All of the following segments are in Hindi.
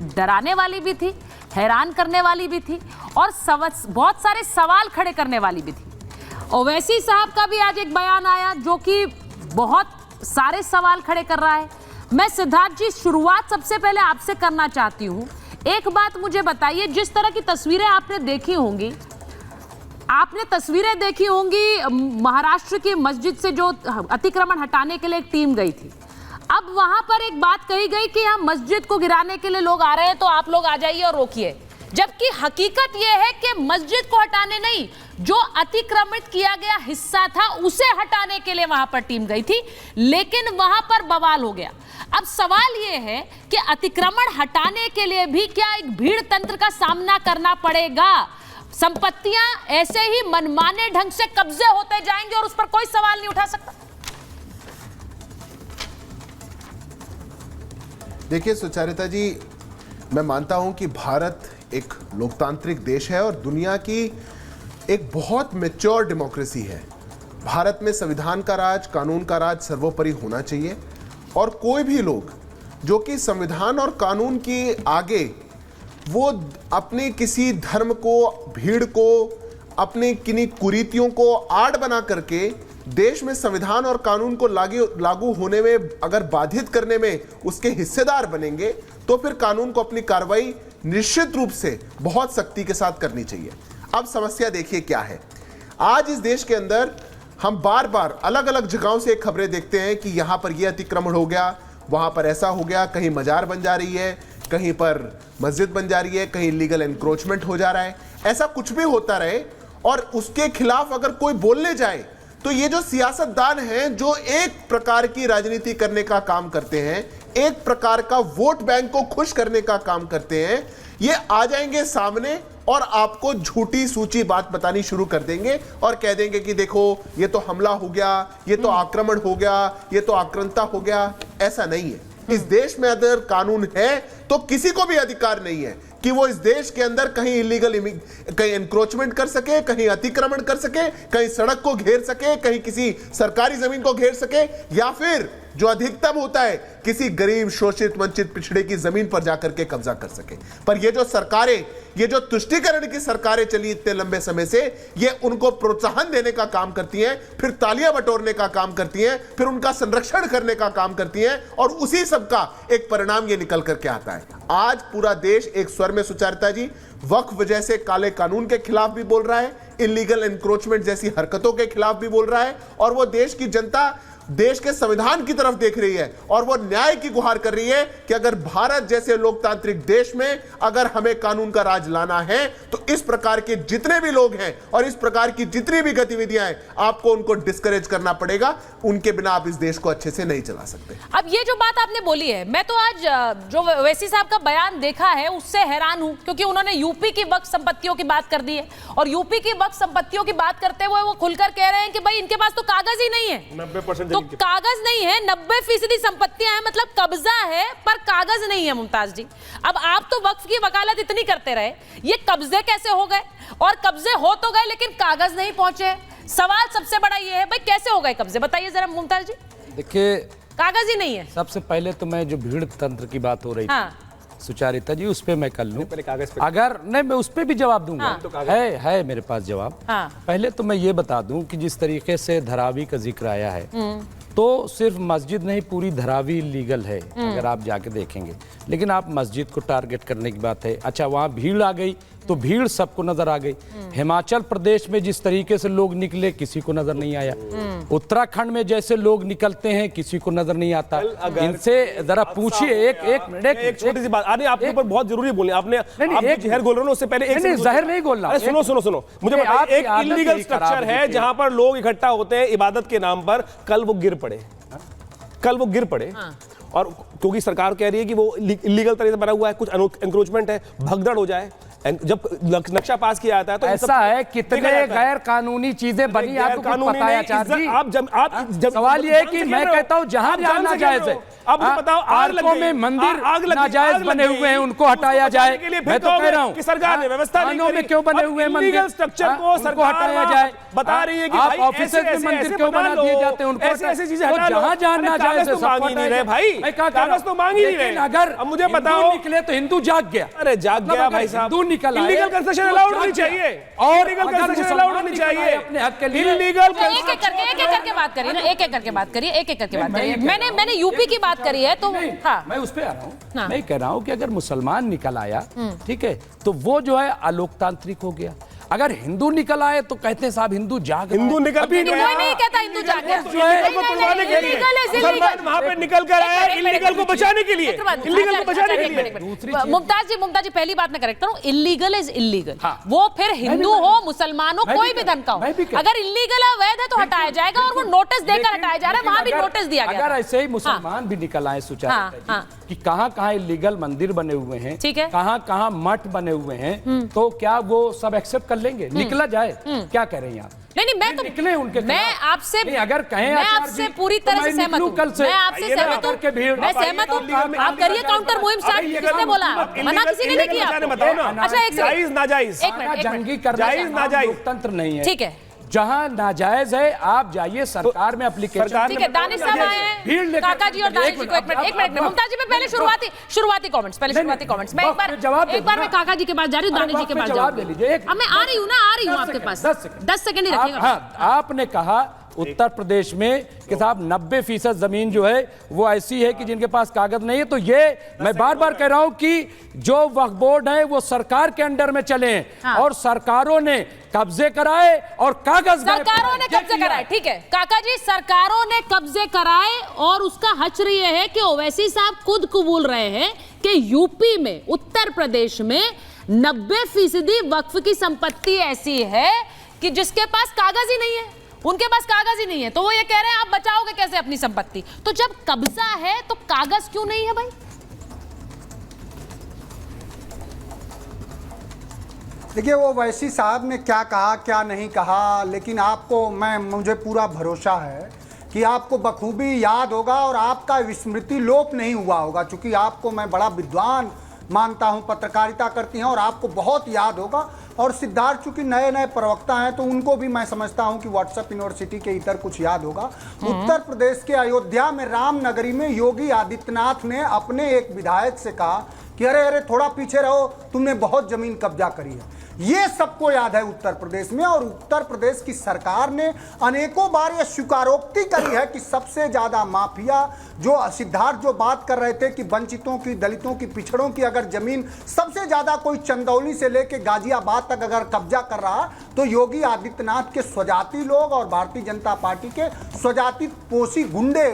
डराने वाली भी थी, हैरान करने वाली भी थी और बहुत सारे सवाल खड़े करने वाली भी थी। ओवैसी साहब का भी आज एक बयान आया जो कि बहुत सारे सवाल खड़े कर रहा है। मैं सिद्धार्थ जी शुरुआत सबसे पहले आपसे करना चाहती हूं। एक बात मुझे बताइए, जिस तरह की तस्वीरें आपने देखी होंगी, महाराष्ट्र की मस्जिद से जो अतिक्रमण हटाने के लिए एक टीम गई थी। अब वहां पर एक बात कही गई कि हम मस्जिद को गिराने के लिए लोग आ रहे हैं तो आप लोग आ जाइए और रोकिए, जबकि हकीकत यह है कि मस्जिद को हटाने नहीं, जो अतिक्रमित किया गया हिस्सा था उसे हटाने के लिए वहां पर टीम गई थी, लेकिन वहां पर बवाल हो गया। अब सवाल यह है कि अतिक्रमण हटाने के लिए भी क्या एक भीड़ तंत्र का सामना करना पड़ेगा? संपत्तियां ऐसे ही मनमाने ढंग से कब्जे होते जाएंगे और उस पर कोई सवाल नहीं उठा सकता? देखिए सुचारिता जी, मैं मानता हूं कि भारत एक लोकतांत्रिक देश है और दुनिया की एक बहुत मैच्योर डेमोक्रेसी है। भारत में संविधान का राज, कानून का राज सर्वोपरि होना चाहिए और कोई भी लोग जो कि संविधान और कानून के आगे वो अपने किसी धर्म को, भीड़ को, अपने किन्हीं कुरीतियों को आड़ बना करके देश में संविधान और कानून को लागू होने में अगर बाधित करने में उसके हिस्सेदार बनेंगे तो फिर कानून को अपनी कार्रवाई निश्चित रूप से बहुत सख्ती के साथ करनी चाहिए। अब समस्या देखिए क्या है। आज इस देश के अंदर हम बार बार अलग अलग जगहों से खबरें देखते हैं कि यहां पर यह अतिक्रमण हो गया, वहां पर ऐसा हो गया, कहीं मजार बन जा रही है, कहीं पर मस्जिद बन जा रही है, कहीं लीगल एनक्रोचमेंट हो जा रहा है। ऐसा कुछ भी होता रहे और उसके खिलाफ अगर कोई बोलने जाए तो ये जो सियासतदान हैं जो एक प्रकार की राजनीति करने का काम करते हैं, एक प्रकार का वोट बैंक को खुश करने का काम करते हैं, ये आ जाएंगे सामने और आपको झूठी सूची बात बतानी शुरू कर देंगे और कह देंगे कि देखो ये तो हमला हो गया, ये तो आक्रमण हो गया, ये तो आक्रांता हो गया। ऐसा नहीं है। इस देश में अगर कानून है तो किसी को भी अधिकार नहीं है कि वो इस देश के अंदर कहीं इलीगल कहीं एनक्रोचमेंट कर सके, कहीं अतिक्रमण कर सके, कहीं सड़क को घेर सके, कहीं किसी सरकारी जमीन को घेर सके, या फिर जो अधिकतम होता है किसी गरीब, शोषित, वंचित, पिछड़े की जमीन पर जाकर के कब्जा कर सके। पर ये जो सरकारें, ये जो तुष्टीकरण की सरकारें चली इतने लंबे समय से, ये उनको प्रोत्साहन देने का काम करती हैं, फिर तालियां बटोरने का काम करती हैं, फिर उनका संरक्षण करने का काम करती हैं और उसी सब का एक परिणाम ये निकल करके आता है। आज पूरा देश एक स्वर में, सुचारिता जी, वक्फ जैसे काले कानून के खिलाफ भी बोल रहा है, इलीगल एनक्रोचमेंट जैसी हरकतों के खिलाफ भी बोल रहा है और वो देश की जनता देश के संविधान की तरफ देख रही है और वो न्याय की गुहार कर रही है कि अगर भारत जैसे लोकतांत्रिक देश में अगर हमें कानून का राज लाना है तो इस प्रकार के जितने भी लोग हैं और इस प्रकार की जितनी भी गतिविधियां हैं आपको उनको डिस्करेज करना पड़ेगा। उनके बिना आप इस देश को अच्छे से नहीं चला सकते। अब ये जो बात आपने बोली है, मैं तो आज जो ओवैसी साहब का बयान देखा है उससे हैरान हूं, क्योंकि उन्होंने यूपी की वक्फ संपत्तियों की बात कर दी है और यूपी की वक्फ संपत्तियों की बात करते हुए वो खुलकर कह रहे हैं कि भाई इनके पास तो कागज ही नहीं है, 90% तो कागज नहीं है, 90% संपत्तियां हैं, मतलब कब्जा है पर कागज नहीं है। मुमताज जी, अब आप तो वक्फ की वकालत इतनी करते रहे, ये कब्जे कैसे हो गए? और कब्जे हो तो गए लेकिन कागज नहीं पहुंचे। सवाल सबसे बड़ा ये है, भाई कैसे हो गए कब्जे, बताइए जरा मुमताज जी। देखिए, कागज ही नहीं है। सबसे पहले तो मैं जो भीड़ तंत्र की बात हो रही थी सुचारिता जी, उस पे मैं कर लूं, अगर नहीं मैं उस पे भी जवाब दूंगा। है मेरे पास जवाब। पहले तो मैं ये बता दूं कि जिस तरीके से धरावी का जिक्र आया है तो सिर्फ मस्जिद नहीं, पूरी धरावी लीगल है अगर आप जाके देखेंगे, लेकिन आप मस्जिद को टारगेट करने की बात है। अच्छा, वहाँ भीड़ आ गई तो भीड़ सबको नजर आ गई। हिमाचल प्रदेश में जिस तरीके से लोग निकले किसी को नजर नहीं आया। उत्तराखंड में जैसे लोग निकलते हैं किसी को नजर नहीं आता। इनसे जरा पूछिए। एक छोटी सी बात, आपके ऊपर बहुत जरूरी बोले आपने, आप जहर बोल रहे हो उससे पहले एक जहर नहीं बोलना। सुनो मुझे बताइए, एक इलीगल स्ट्रक्चर है जहां पर लोग इकट्ठा होते हैं इबादत के नाम पर, कल वो गिर पड़े और क्योंकि सरकार कह रही है कि वो इलीगल तरह से बना हुआ है, कुछ एनक्रोचमेंट है, भगदड़ हो जाए, जब नक्शा पास किया जाता है तो ऐसा है कितने गैर कानूनी चीजें बनी आपको कुछ पता है आचार्य जी? आप सवाल ये है कि मैं कहता हूं जहां नाजायज है, अब बताओ पार्कों में मंदिर नाजायज बने हुए हैं उनको हटाया जाए। मैं तो कह रहा हूं कि सरकार ने व्यवस्था नहीं में क्यों बने हुए मंदिर स्ट्रक्चर को सरकार हटाया जाए, बता रही है कि आप ऑफिस में मंदिर क्यों बना दिए जाते हैं उनको? ऐसी चीजें हटा लो। जहां जहां नाजायज है मांग ही नहीं रहे भाई, कागज तो मांग ही नहीं रहे। अगर अब मुझे बताओ निकले तो हिंदू जाग गया। अरे जाग गया भाई साहब, हिंदू निकल आए, इलीगल कंस्ट्रक्शन अलाउड होनी चाहिए और इलीगल कंस्ट्रक्शन अलाउड होनी चाहिए अपने हक के लिए। इलीगल एक एक करके बात करिए ना, एक एक करके बात करिए। मैंने यूपी की बात करी है तो हाँ, मैं उस पे आ रहा हूँ। मैं कह रहा हूँ कि अगर मुसलमान निकल आया, ठीक है, तो वो जो है अलोकतांत्रिक हो गया। अगर हिंदू निकल आए तो कहते हैं साहब हिंदू जाग, हिंदू निकल भी कोई नहीं कहता हिंदू जाग गया। वहां पे निकल कर आए इलीगल को बचाने के लिए, इलीगल को बचाने के लिए। मुमताज जी पहली बात मैं करेक्ट करूं, इलीगल इज इलीगल। वो फिर हिंदू हो मुसलमान हो कोई भी धर्म का हो, अगर इलीगल अवैध है तो हटाया जाएगा और वो नोटिस देकर हटाया जा रहा है। वहां भी नोटिस दिया गया। अगर ऐसे ही मुसलमान भी निकल आए सुचारू कि कहां इलीगल मंदिर बने हुए हैं, ठीक है, कहां मठ बने हुए हैं, तो क्या वो सब एक्सेप्ट कर लेंगे? निकला जाए, क्या कह रही हैं आप? नहीं मैं तो निकले उनके, मैं आपसे अगर कहें मैं आपसे पूरी तरह से सहमत हूं, मैं आपसे सहमत हूं, मैं सहमत हूं। आप करिए काउंटर मुहिम स्टार्ट। किसने बोला? मना किसी ने नहीं किया। अच्छा एक जायज नाजायज जंगी करना लोकतंत्र नहीं है। ठीक है, जहां नाजायज है आप जाइए सरकार में एप्लीकेशन। ठीक है, दानिश साहब आए हैं, काका जी और दानिश जी को एक मिनट मुमताज जी, पहले शुरुआती कमेंट्स मैं एक बार मैं काका जी के पास जा रही हूँ, दानिश जी के पास जवाब ले लीजिए। अब मैं आ रही हूँ आपके पास। 10 सेकंड ही रखिएगा। आपने कहा उत्तर प्रदेश में कि साहब 90% जमीन जो है वो ऐसी है कि जिनके पास कागज नहीं है। तो ये मैं बार बार कह रहा हूं कि जो वक्फ बोर्ड है वो सरकार के अंडर में चले हैं और सरकारों ने कब्जे कराए और कागज सरकारों ने कब्जे कराए। ठीक है काका जी, सरकारों ने कब्जे कराए और उसका हश्र ये है कि ओवैसी साहब खुद कबूल रहे हैं कि यूपी में, उत्तर प्रदेश में 90% वक्फ की संपत्ति ऐसी है कि जिसके पास कागज ही नहीं है, उनके पास कागज ही नहीं है। तो वो ये कह रहे हैं आप बचाओगे कैसे अपनी संपत्ति? तो जब कब्जा है तो कागज क्यों नहीं है भाई? देखिए वो वैसी साहब ने क्या कहा क्या नहीं कहा, लेकिन आपको मुझे पूरा भरोसा है कि आपको बखूबी याद होगा और आपका विस्मृति लोप नहीं हुआ होगा, क्योंकि आपको मैं बड़ा विद्वान मानता हूं, पत्रकारिता करती हैं और आपको बहुत याद होगा। और सिद्धार्थ चूंकि नए नए प्रवक्ता हैं तो उनको भी मैं समझता हूं कि व्हाट्सएप यूनिवर्सिटी के इतर कुछ याद होगा। उत्तर प्रदेश के अयोध्या में रामनगरी में योगी आदित्यनाथ ने अपने एक विधायक से कहा कि अरे अरे थोड़ा पीछे रहो, तुमने बहुत जमीन कब्जा करी है। ये सबको याद है उत्तर प्रदेश में, और उत्तर प्रदेश की सरकार ने अनेकों बार ये स्वीकारोक्ति करी है कि सबसे ज्यादा माफिया जो सिद्धार्थ जो बात कर रहे थे कि वंचितों की, दलितों की, पिछड़ों की अगर जमीन सबसे ज्यादा कोई चंदौली से लेके गाजियाबाद तक अगर कब्जा कर रहा तो योगी आदित्यनाथ के स्वजाति लोग और भारतीय जनता पार्टी के स्वजाति पोषी गुंडे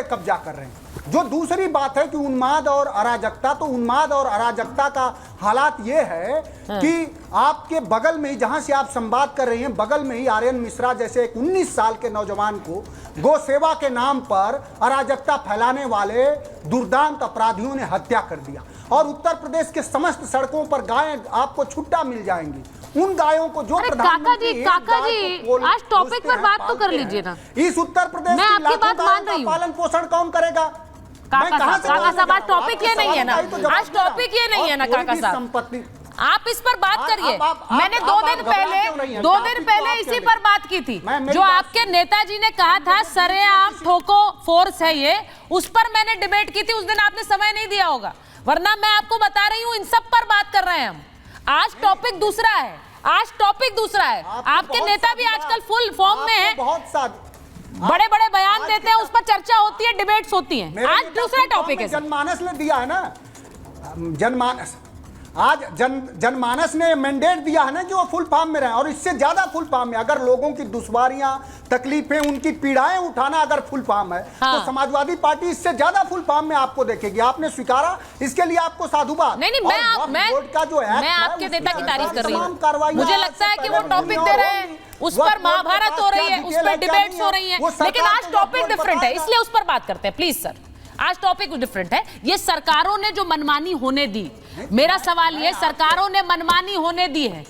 कब्जा कर रहे हैं। जो दूसरी बात है कि उन्माद और अराजकता, तो उन्माद और अराजकता का हालात ये है कि आपके बगल में ही, जहां से आप संवाद कर रही हैं, बगल में ही आर्यन मिश्रा जैसे एक 19 साल के नौजवान को गौ सेवा के नाम पर अराजकता फैलाने वाले दुर्दांत अपराधियों ने हत्या कर दिया। और उत्तर प्रदेश के समस्त सड़कों पर गायें आपको छुट्टा मिल जाएंगी। उन गायों को जो प्रधानमंत्री काका जी आज टॉपिक पर बात तो कर लीजिए ना। इस उत्तर प्रदेश की लाखों गायों का पालन पोषण कौन करेगा? काका साहब आज टॉपिक ये नहीं है ना, आज टॉपिक ये नहीं है ना काका साहब, आप इस पर बात करिए। मैंने 2 दिन पहले इसी पर बात की थी, जो आपके नेताजी ने कहा था सरेआम ठोको फोर्स है ये, उस पर मैंने डिबेट की थी। उस दिन आपने समय नहीं दिया होगा, वरना मैं आपको बता रही हूँ इन सब पर बात कर रहे हैं हम। आज टॉपिक दूसरा है, आज टॉपिक दूसरा है। आपके नेता भी आजकल फुल फॉर्म में है, बड़े बड़े बयान देते हैं, उस पर चर्चा होती है, डिबेट्स होती हैं। आज दूसरा टॉपिक है। जनमानस ने दिया है ना, जनमानस आज जनमानस ने मैंडेट दिया है ना कि वो फुल फॉर्म में रहे, और इससे ज्यादा फुल फॉर्म में अगर लोगों की दुश्वारियां, तकलीफें, उनकी पीड़ाएं उठाना अगर फुल फॉर्म है तो समाजवादी पार्टी इससे ज्यादा फुल फॉर्म में आपको देखेगी। आपने स्वीकारा, इसके लिए आपको साधुवाद। नहीं मैं आपके नेता की तारीफ कर रही हूँ। मुझे लगता है कि वो टॉपिक दे रहे हैं, उस पर महाभारत हो रही है, उस पर डिबेट्स हो रही है, लेकिन आज टॉपिक डिफरेंट है, इसलिए उस पर बात करते हैं। प्लीज सर, आज टॉपिक डिफरेंट है। ये सरकारों ने जो मनमानी होने दी, मेरा सवाल ये, सरकारों ने मनमानी होने दी है,